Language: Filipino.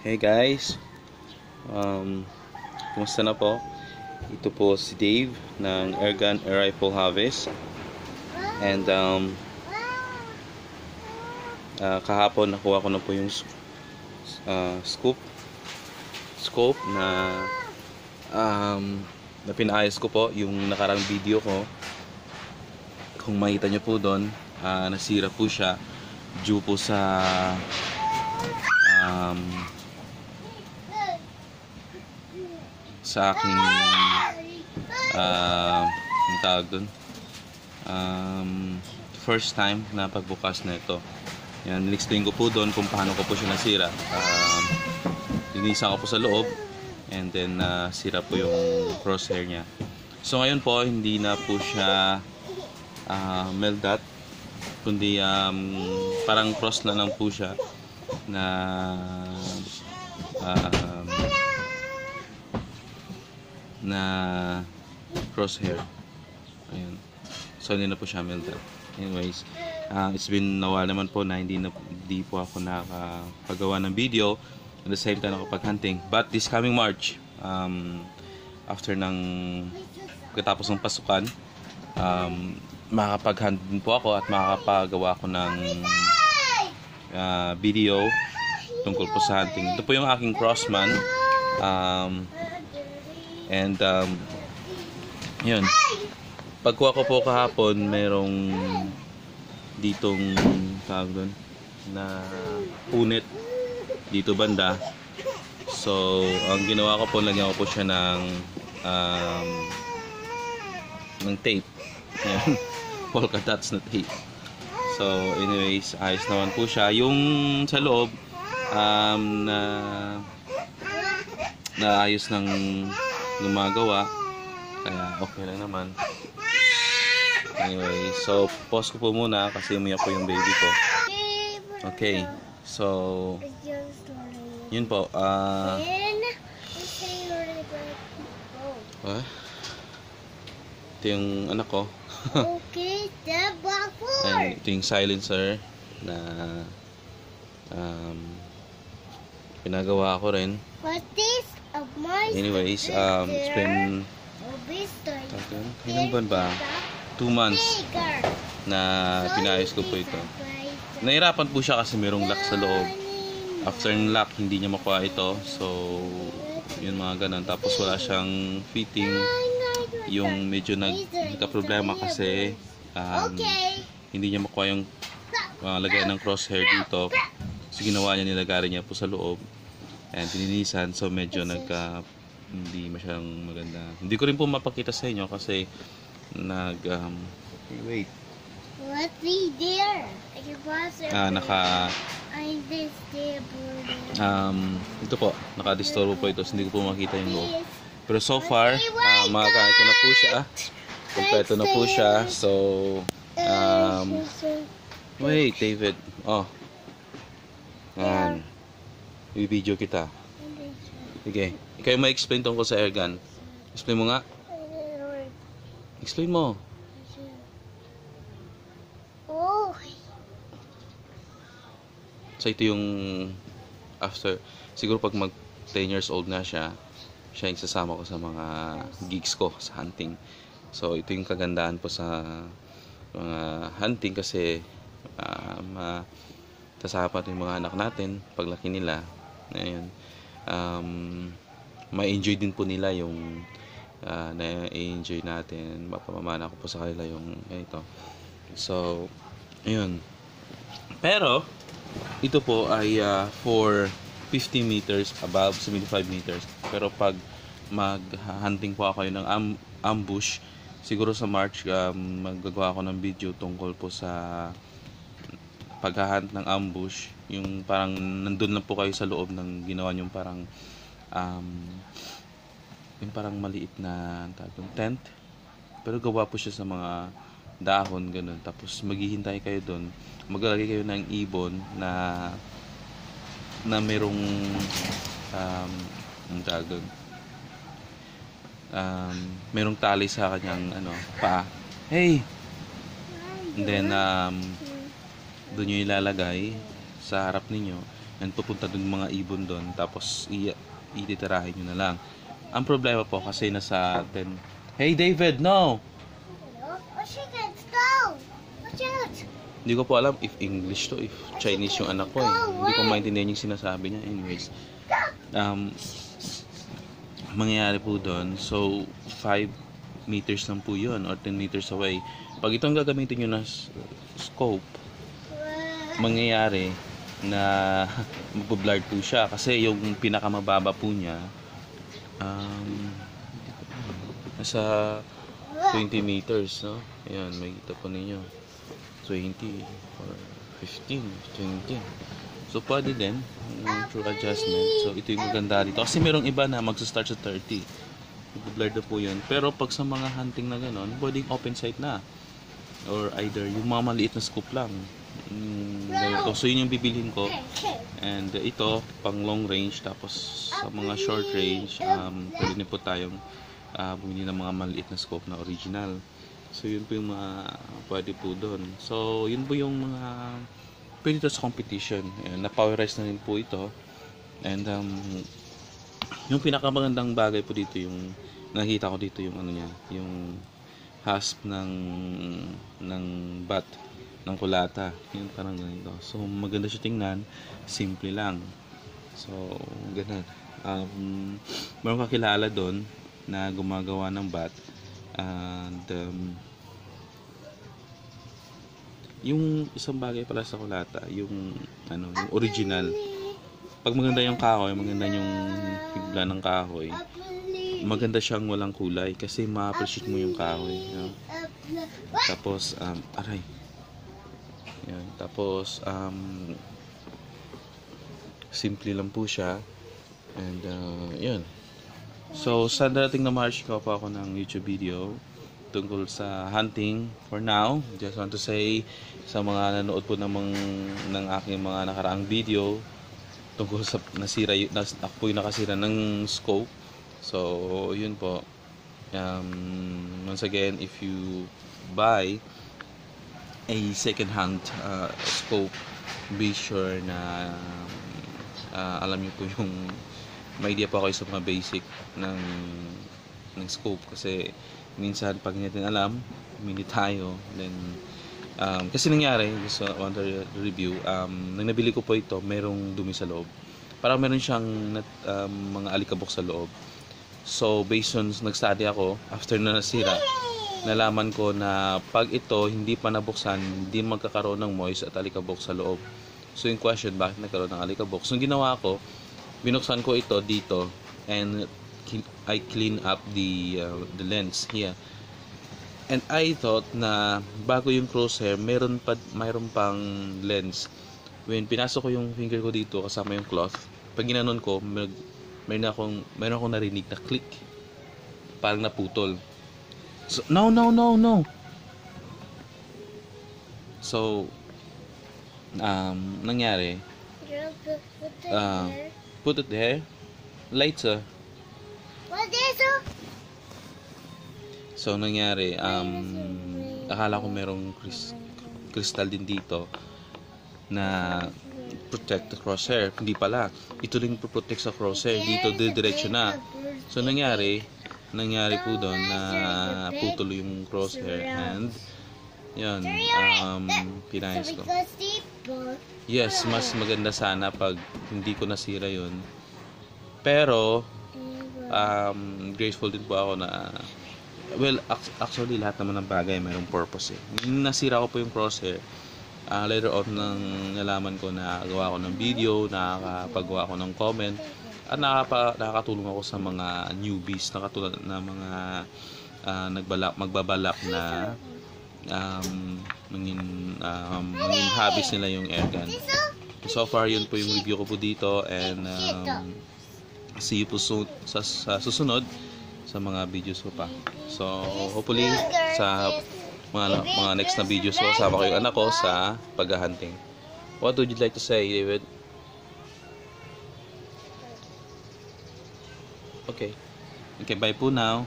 Hey guys, kumusta na po? Ito po si Dave ng Airgun Air Rifle Harvest. And kahapon nakuha ko na po yung scope na pinaayos ko po yung nakarang video ko. Kung makita nyo po doon, nasira po siya due po sa aking ang tawag doon, first time na pagbukas na ito. Yan, in-explain ko po doon kung paano ko po siya nasira. Linisan ko po sa loob and then sira po yung crosshair niya. So ngayon po hindi na po siya mel dot, kundi parang cross na lang po siya na crosshair. Ayun. So hindi na po siya mel dot. Anyways, it's been a while naman po na hindi po ako nakapagawa ng video. At the same time nakapag-hunting. But this coming March, after ng pagkatapos ng pasukan, makakapag-hunt din po ako at makakapagawa ako ng video tungkol po sa hunting. Ito po yung aking Crossman. Yun. Pagkuha ko po kahapon, merong ditong tawag doon na punit dito banda. So ang ginawa ko po, lagyan ko po siya ng tape. Ayan. Polka dots na tape. So anyways, ayos naman po siya. Yung sa loob na ayos ng gumagawa, kaya okay lang naman. Anyway, so pause ko po muna kasi umiyak po yung baby ko. Okay, so yun po. Ito yung anak ko. And ito yung silencer na pinagawa ko rin. Anyways, it's been ilang buwan ba? 2 months na pinayos ko po ito. Nahirapan po siya kasi mayroong lock sa loob. After ng lock, hindi niya makuha ito. So, yun mga ganun. Tapos wala siyang fitting. Yung medyo nagka-problema kasi hindi niya makuha yung lagay ng crosshair dito. So, ginawa niya, nilagari niya po sa loob. And tininisan. So, medyo hindi masyadong maganda. Hindi ko rin po mapakita sa inyo kasi wait. What's there? Ito po, naka-disturbo po ito. So, hindi ko po makita yung loob. Pero so far, magagamit ko na po siya. Kompleto na po siya. So, wait, David. Oh. I-video kita. Sige. Ikaw yung ma-explain tungkol sa airgun. Explain mo nga. Explain mo. So ito yung after, siguro pag mag 10 years old na siya yung sasama ko sa mga gigs ko sa hunting. So ito yung kagandahan po sa mga hunting kasi matasama yung mga anak natin paglaki nila. Ayun. Ma-enjoy din po nila yung na-enjoy natin. Mapamamana ko po sa kanila yung ito. So ayun. Pero ito po ay for 50 meters above 75 meters. Pero pag mag-hunting po ako ng ambush, siguro sa March maggagawa ako ng video tungkol po sa pag-hunt ng ambush. Yung parang nandun lang po kayo sa loob ng ginawa yung parang yung parang maliit na tent. Pero gawa po siya sa mga dahon, ganun. Tapos maghihintay kayo doon, maglalagay kayo ng ibon na merong ang tawag doon, merong tali sa kanyang paa. Hey! And then doon nyo ilalagay sa harap ninyo and pupunta dun mga ibon doon, tapos ititirahin nyo na lang. Ang problema po kasi nasa atin, hey David, no! Oh, chickens, go! Watch out! Hindi ko po alam if English to, if Chinese yung anak ko eh. Hindi ko maintindihan yung sinasabi niya. Anyways, mangyayari po doon, so 5 meters lang po yun, or 10 meters away. Pag itong gagamitin nyo na scope, mangyayari na magpo-blurred po siya kasi yung pinakamababa po niya nasa 20 meters, no? Ayan, makikita po ninyo 20 or 15, 20. So pwede din through adjustment. So ito yung maganda dito kasi merong iba na magsa-start sa 30, mag-blurred na po yun. Pero pag sa mga hunting na ganon, pwedeng open sight na, or either yung mga maliit na scope lang. Ganito. So yun yung bibilhin ko, and ito pang long range. Tapos sa mga short range, pwede na po tayong bumili ng mga maliit na scope na original. So yun po yung mga pwede po doon. So yun po yung mga pwede ito sa competition. Ayan, na-powerize na rin po ito. And yung pinakamagandang bagay po dito, yung nakita ko dito, yung ano niya, yung hasp ng bat ng kulata. Yun, parang ganito. So maganda siya tingnan, simple lang. So ganun. Meron kakilala doon na gumagawa ng bat, and yung isang bagay pala sa kulata, yung ano, yung original. Pag maganda yung kahoy, maganda yung pigla ng kahoy, maganda siyang walang kulay kasi ma-appreciate mo yung kahoy, you know? Tapos aray. Yan, tapos simple lang po siya, and yun. So sa darating na March, ko pa ako ng YouTube video tungkol sa hunting. For now, just want to say sa mga nanood po ng aking mga nakaraang video tungkol sa ako po yung nakasira ng scope. So yun po, once again, if you buy a second hand scope, be sure na alam niyo po yung may idea pa kayo sa mga basic ng scope, kasi minsan pag hindi natin alam, hindi tayo, then kasi nangyari, just want to review, nang nabili ko po ito, merong dumi sa loob, parang meron siyang mga alikabok sa loob. So based on nag-study ako, after na nasira, nalaman ko na pag ito hindi pa nabuksan, hindi magkakaroon ng moist at alikabok sa loob. So yung question, bakit nagkaroon ng alikabok? So yung ginawa ko, binuksan ko ito dito, and I clean up the lens here. And I thought na bago yung crosshair, mayroon pang lens. When pinasok ko yung finger ko dito kasama yung cloth, pag ginanon ko, meron akong narinig na click, parang naputol. So no. So nangyari, put it there later. What is it? So nangyari, akala ko merong crystal din dito na protect the crosshair. Hindi pala. Ito rin protect sa crosshair. Dito diretso na. So nangyari po doon na putol yung crosshair, and yun, pinayos ko. Yes, mas maganda sana pag hindi ko nasira yun. Pero grateful din po ako na, well, actually lahat naman ng bagay mayroong purpose eh. Nasira ko po yung crosshair, later on nang nalaman ko na gawa ko ng video, nakakapagawa ko ng comment, at nakakatulong ako sa mga newbies na katulad na mga magbabalak na maging hobbies nila yung airgun. So far, yun po yung review ko po dito, and see you po soon sa susunod sa mga videos ko pa. So hopefully sa mga next na videos ko, kasama ko yung anak ko sa paghahunting. What would you like to say, David? Okay, bye po now.